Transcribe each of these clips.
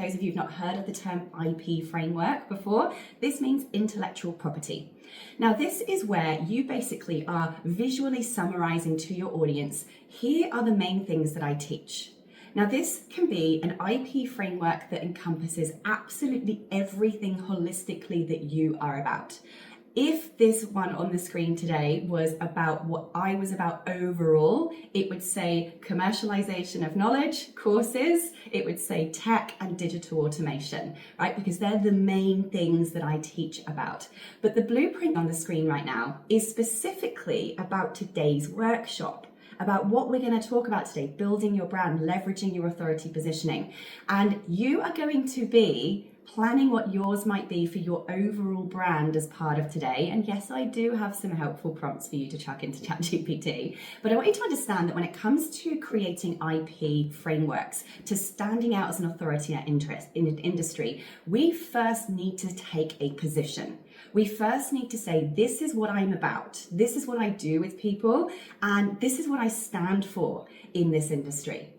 those of you who've not heard of the term IP framework before, this means intellectual property. Now, this is where you basically are visually summarizing to your audience, here are the main things that I teach. Now, this can be an IP framework that encompasses absolutely everything holistically that you are about. If this one on the screen today was about what I was about overall, it would say commercialization of knowledge, courses, it would say tech and digital automation, right? Because they're the main things that I teach about. But the blueprint on the screen right now is specifically about today's workshop, about what we're going to talk about today, building your brand, leveraging your authority positioning. And you are going to be planning what yours might be for your overall brand as part of today. And yes, I do have some helpful prompts for you to chuck into ChatGPT, but I want you to understand that when it comes to creating IP frameworks, to standing out as an authority in an industry, we first need to take a position. We first need to say, this is what I'm about. This is what I do with people. And this is what I stand for in this industry.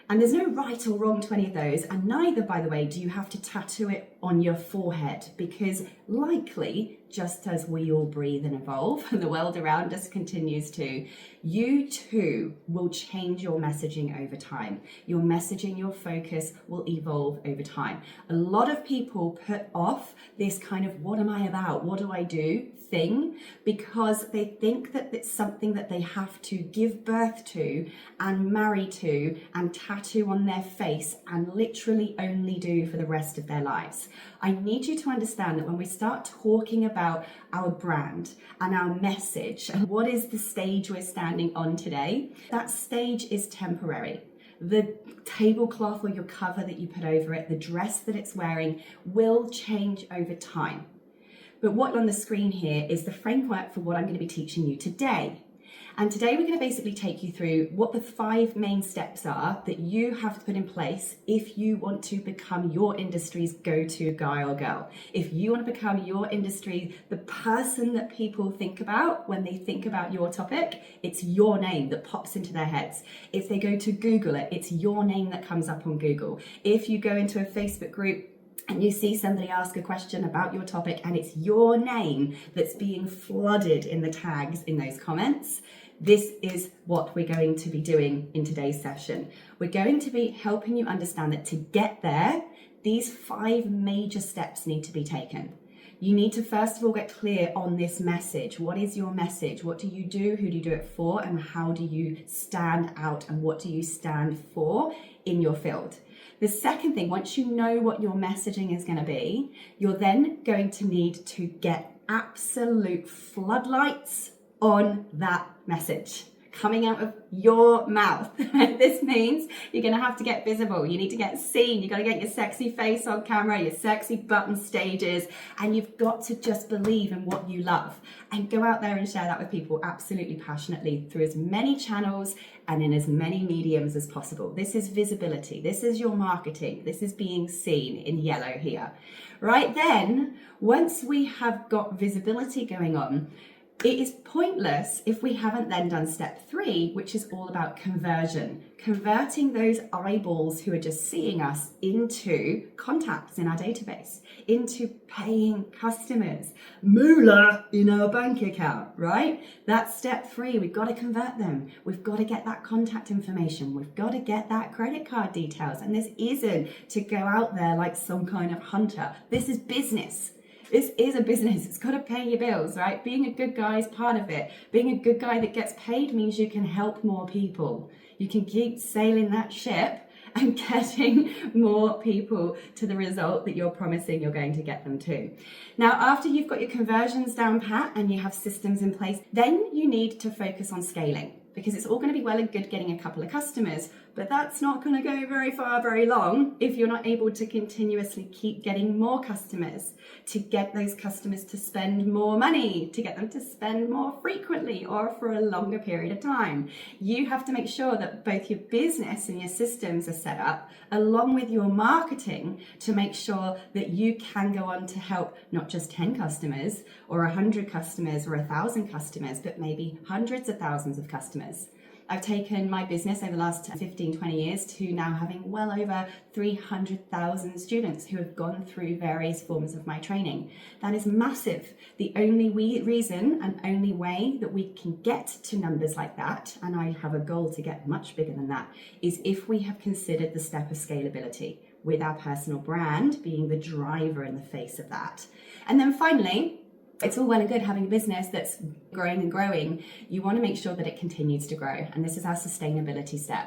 And there's no right or wrong to any of those. And neither, by the way, do you have to tattoo it on your forehead, because likely, just as we all breathe and evolve and the world around us continues to, you too will change your messaging over time. Your messaging, your focus will evolve over time. A lot of people put off this kind of what am I about? What do I do? Thing, because they think that it's something that they have to give birth to and marry to and tattoo on their face and literally only do for the rest of their lives. I need you to understand that when we start talking about our brand and our message and what is the stage we're standing on today, that stage is temporary. The tablecloth or your cover that you put over it, the dress that it's wearing will change over time. But what on the screen here is the framework for what I'm going to be teaching you today. And today we're going to basically take you through what the 5 main steps are that you have to put in place if you want to become your industry's go-to guy or girl. If you want to become your industry, the person that people think about when they think about your topic, it's your name that pops into their heads. If they go to Google it, it's your name that comes up on Google. If you go into a Facebook group and you see somebody ask a question about your topic and it's your name that's being flooded in the tags in those comments, this is what we're going to be doing in today's session. We're going to be helping you understand that to get there, these 5 major steps need to be taken. You need to first of all get clear on this message. What is your message? What do you do? Who do you do it for? And how do you stand out? And what do you stand for in your field? The second thing, once you know what your messaging is going to be, you're then going to need to get absolute floodlights on that message coming out of your mouth. This means you're going to have to get visible. You need to get seen. You've got to get your sexy face on camera, your sexy button stages, and you've got to just believe in what you love and go out there and share that with people absolutely passionately through as many channels and in as many mediums as possible. This is visibility. This is your marketing. This is being seen in yellow here. Right then, once we have got visibility going on, it is pointless if we haven't then done step 3, which is all about conversion. Converting those eyeballs who are just seeing us into contacts in our database, into paying customers, moolah in our bank account, right? That's step 3. We've got to convert them. We've got to get that contact information. We've got to get that credit card details. And this isn't to go out there like some kind of hunter. This is business. This is a business. It's got to pay your bills, right? Being a good guy is part of it. Being a good guy that gets paid means you can help more people. You can keep sailing that ship and getting more people to the result that you're promising you're going to get them to. Now, after you've got your conversions down pat and you have systems in place, then you need to focus on scaling, because it's all going to be well and good getting a couple of customers, but that's not going to go very far, very long if you're not able to continuously keep getting more customers, to get those customers to spend more money, to get them to spend more frequently or for a longer period of time. You have to make sure that both your business and your systems are set up along with your marketing to make sure that you can go on to help not just 10 customers or 100 customers or 1,000 customers, but maybe hundreds of thousands of customers. I've taken my business over the last 15, 20 years to now having well over 300,000 students who have gone through various forms of my training. That is massive. The only reason and only way that we can get to numbers like that, and I have a goal to get much bigger than that, is if we have considered the step of scalability, with our personal brand being the driver in the face of that. And then finally, it's all well and good having a business that's growing and growing. You want to make sure that it continues to grow. And this is our sustainability step.